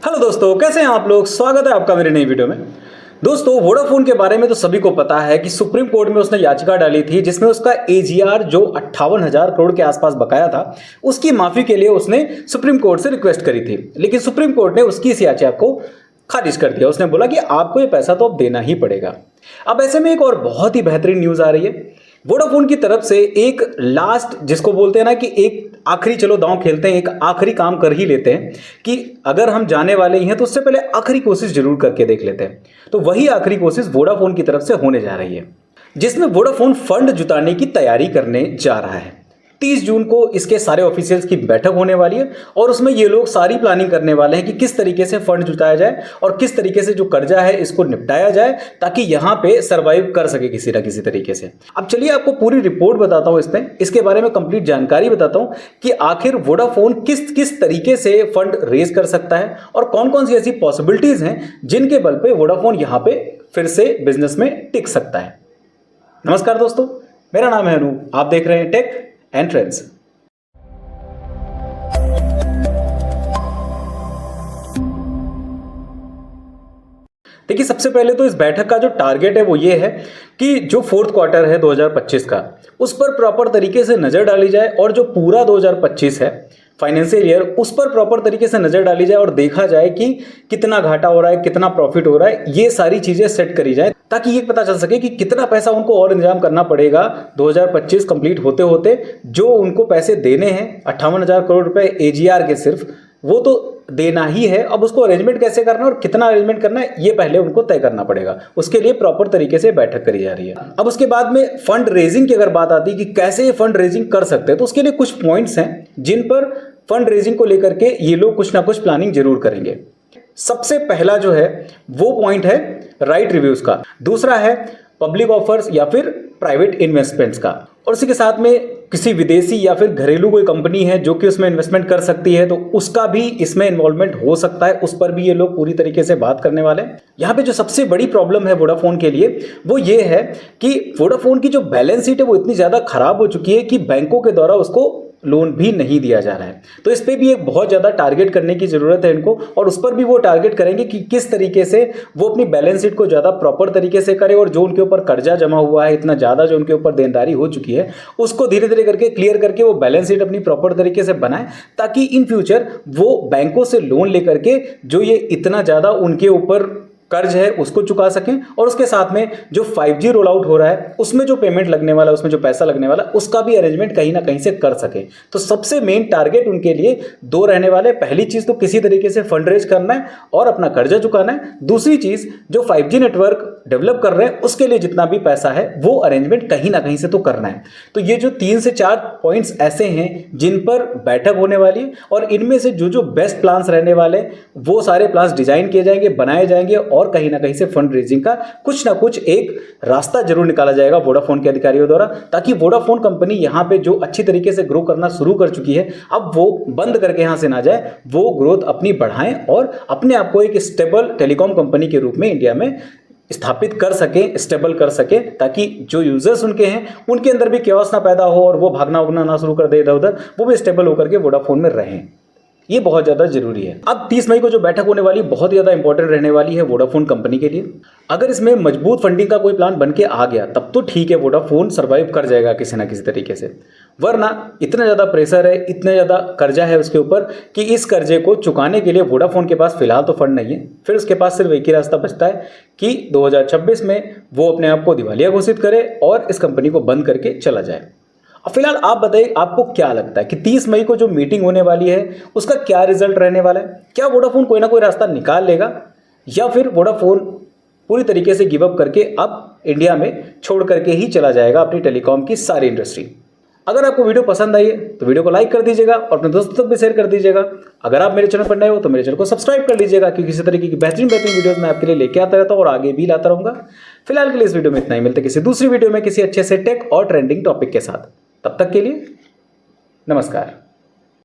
Hello दोस्तों, कैसे हैं आप लोग। स्वागत है आपका मेरी नई वीडियो में। दोस्तों, वोडाफोन के बारे में तो सभी को पता है कि सुप्रीम कोर्ट में उसने याचिका डाली थी जिसमें उसका एजीआर जो 58,000 करोड़ के आसपास बकाया था उसकी माफी के लिए उसने सुप्रीम कोर्ट से रिक्वेस्ट करी थी। लेकिन सुप्रीम कोर्ट ने उसकी इस याचिका को खारिज कर दिया। उसने बोला कि आपको ये पैसा तो अब देना ही पड़ेगा। अब ऐसे में एक और बहुत ही बेहतरीन न्यूज आ रही है। वोडाफोन की तरफ से एक लास्ट, जिसको बोलते हैं ना कि एक आखिरी, चलो दांव खेलते हैं, एक आखिरी काम कर ही लेते हैं कि अगर हम जाने वाले ही हैं तो उससे पहले आखिरी कोशिश जरूर करके देख लेते हैं। तो वही आखिरी कोशिश वोडाफोन की तरफ से होने जा रही है, जिसमें वोडाफोन फंड जुटाने की तैयारी करने जा रहा है। 30 जून को इसके सारे ऑफिशियल्स की बैठक होने वाली है और उसमें ये लोग सारी प्लानिंग करने वाले हैं कि किस तरीके से फंड जुटाया जाए और किस तरीके से जो कर्जा है इसको निपटाया जाए ताकि यहां पे सरवाइव कर सके किसी ना किसी तरीके से। अब चलिए आपको पूरी रिपोर्ट बताता हूं, इसके बारे में कंप्लीट जानकारी बताता हूं कि आखिर वोडाफोन किस किस तरीके से फंड रेज कर सकता है और कौन कौन सी ऐसी पॉसिबिलिटीज हैं जिनके बल पे वोडाफोन यहां पे फिर से बिजनेस में टिक सकता है। नमस्कार दोस्तों, मेरा नाम है अनूप, आप देख रहे हैं टेक एंट्रेंस। देखिए, सबसे पहले तो इस बैठक का जो टारगेट है वो ये है कि जो फोर्थ क्वार्टर है 2025 का, उस पर प्रॉपर तरीके से नजर डाली जाए और जो पूरा 2025 है फाइनेंशियल ईयर, उस पर प्रॉपर तरीके से नजर डाली जाए और देखा जाए कि कितना घाटा हो रहा है, कितना प्रॉफिट हो रहा है। ये सारी चीजें सेट करी जाए ताकि ये पता चल सके कि कितना पैसा उनको और इंतजाम करना पड़ेगा 2025 कंप्लीट होते होते। जो उनको पैसे देने हैं 58,000 करोड़ रुपए एजीआर के, सिर्फ वो तो देना ही है। अब उसको अरेंजमेंट कैसे करना है और कितना अरेंजमेंट करना है ये पहले उनको तय करना पड़ेगा। उसके लिए प्रॉपर तरीके से बैठक करी जा रही है। अब उसके बाद में फंड रेजिंग की अगर बात आती है कि कैसे ये फंड रेजिंग कर सकते हैं, तो उसके लिए कुछ पॉइंट्स हैं जिन पर फंड रेजिंग को लेकर के ये लोग कुछ ना कुछ प्लानिंग जरूर करेंगे। सबसे पहला जो है वो पॉइंट है राइट रिव्यूज का, दूसरा है पब्लिक ऑफर्स या फिर प्राइवेट इन्वेस्टमेंट्स का, और इसी के साथ में किसी विदेशी या फिर घरेलू कोई कंपनी है जो कि उसमें इन्वेस्टमेंट कर सकती है तो उसका भी इसमें इन्वॉल्वमेंट हो सकता है, उस पर भी ये लोग पूरी तरीके से बात करने वाले हैं। यहाँ पे जो सबसे बड़ी प्रॉब्लम है वोडाफोन के लिए वो ये है कि वोडाफोन की जो बैलेंस शीट है वो इतनी ज़्यादा खराब हो चुकी है कि बैंकों के द्वारा उसको लोन भी नहीं दिया जा रहा है। तो इस पे भी एक बहुत ज़्यादा टारगेट करने की ज़रूरत है इनको, और उस पर भी वो टारगेट करेंगे कि किस तरीके से वो अपनी बैलेंस शीट को ज़्यादा प्रॉपर तरीके से करे और जो उनके ऊपर कर्जा जमा हुआ है, इतना ज़्यादा जो उनके ऊपर देनदारी हो चुकी है, उसको धीरे धीरे करके क्लियर करके वो बैलेंस शीट अपनी प्रॉपर तरीके से बनाए ताकि इन फ्यूचर वो बैंकों से लोन लेकर के जो ये इतना ज़्यादा उनके ऊपर कर्ज है उसको चुका सकें, और उसके साथ में जो 5G रोल आउट हो रहा है उसमें जो पेमेंट लगने वाला है, उसमें जो पैसा लगने वाला है, उसका भी अरेंजमेंट कहीं ना कहीं से कर सके। तो सबसे मेन टारगेट उनके लिए दो रहने वाले। पहली चीज तो किसी तरीके से फंड रेज करना है और अपना कर्जा चुकाना है। दूसरी चीज, जो 5G नेटवर्क डेवलप कर रहे हैं उसके लिए जितना भी पैसा है वो अरेंजमेंट कहीं ना कहीं से तो करना है। तो ये जो 3 से 4 पॉइंट्स ऐसे हैं जिन पर बैठक होने वाली है, और इनमें से जो जो बेस्ट प्लान्स रहने वाले वो सारे प्लान्स डिजाइन किए जाएंगे, बनाए जाएंगे, और कहीं ना कहीं से फंड रेजिंग का कुछ ना कुछ एक रास्ता जरूर निकाला जाएगा वोडाफोन के अधिकारियों द्वारा, ताकि वोडाफोन कंपनी यहां पे जो अच्छी तरीके से ग्रो करना शुरू कर चुकी है अब वो बंद करके यहां से ना जाए, वो ग्रोथ अपनी बढ़ाएं और अपने आप को एक स्टेबल टेलीकॉम कंपनी के रूप में इंडिया में स्थापित कर सके, स्टेबल कर सके, ताकि जो यूजर्स उनके हैं उनके अंदर भी केओस ना पैदा हो और वो भागना उगना ना शुरू कर दे इधर उधर, वो भी स्टेबल होकर के वोडाफोन में रहें। ये बहुत ज़्यादा जरूरी है। अब 30 मई को जो बैठक होने वाली बहुत ज़्यादा इंपॉर्टेंट रहने वाली है वोडाफोन कंपनी के लिए। अगर इसमें मजबूत फंडिंग का कोई प्लान बन के आ गया तब तो ठीक है, वोडाफोन सर्वाइव कर जाएगा किसी ना किसी तरीके से। वरना इतना ज़्यादा प्रेशर है, इतना ज़्यादा कर्जा है उसके ऊपर कि इस कर्जे को चुकाने के लिए वोडाफोन के पास फिलहाल तो फंड नहीं है। फिर उसके पास सिर्फ एक ही रास्ता बचता है कि 2026 में वो अपने आप को दिवालिया घोषित करे और इस कंपनी को बंद करके चला जाए। अब फिलहाल आप बताइए, आपको क्या लगता है कि 30 मई को जो मीटिंग होने वाली है उसका क्या रिजल्ट रहने वाला है? क्या वोडाफोन कोई ना कोई रास्ता निकाल लेगा या फिर वोडाफोन पूरी तरीके से गिव अप करके अब इंडिया में छोड़ करके ही चला जाएगा अपनी टेलीकॉम की सारी इंडस्ट्री? अगर आपको वीडियो पसंद आई है तो वीडियो को लाइक कर दीजिएगा और अपने दोस्तों तक भी शेयर कर दीजिएगा। अगर आप मेरे चैनल पर नए हो तो मेरे चैनल को सब्सक्राइब कर लीजिएगा, क्योंकि इसी तरीके की बेहतरीन वीडियोस मैं आपके लिए लेके आता रहता हूँ और आगे भी लाता रहूंगा। फिलहाल के लिए इस वीडियो में इतना ही, मिलते किसी दूसरी वीडियो में किसी अच्छे से टेक और ट्रेंडिंग टॉपिक के साथ। तब तक के लिए नमस्कार।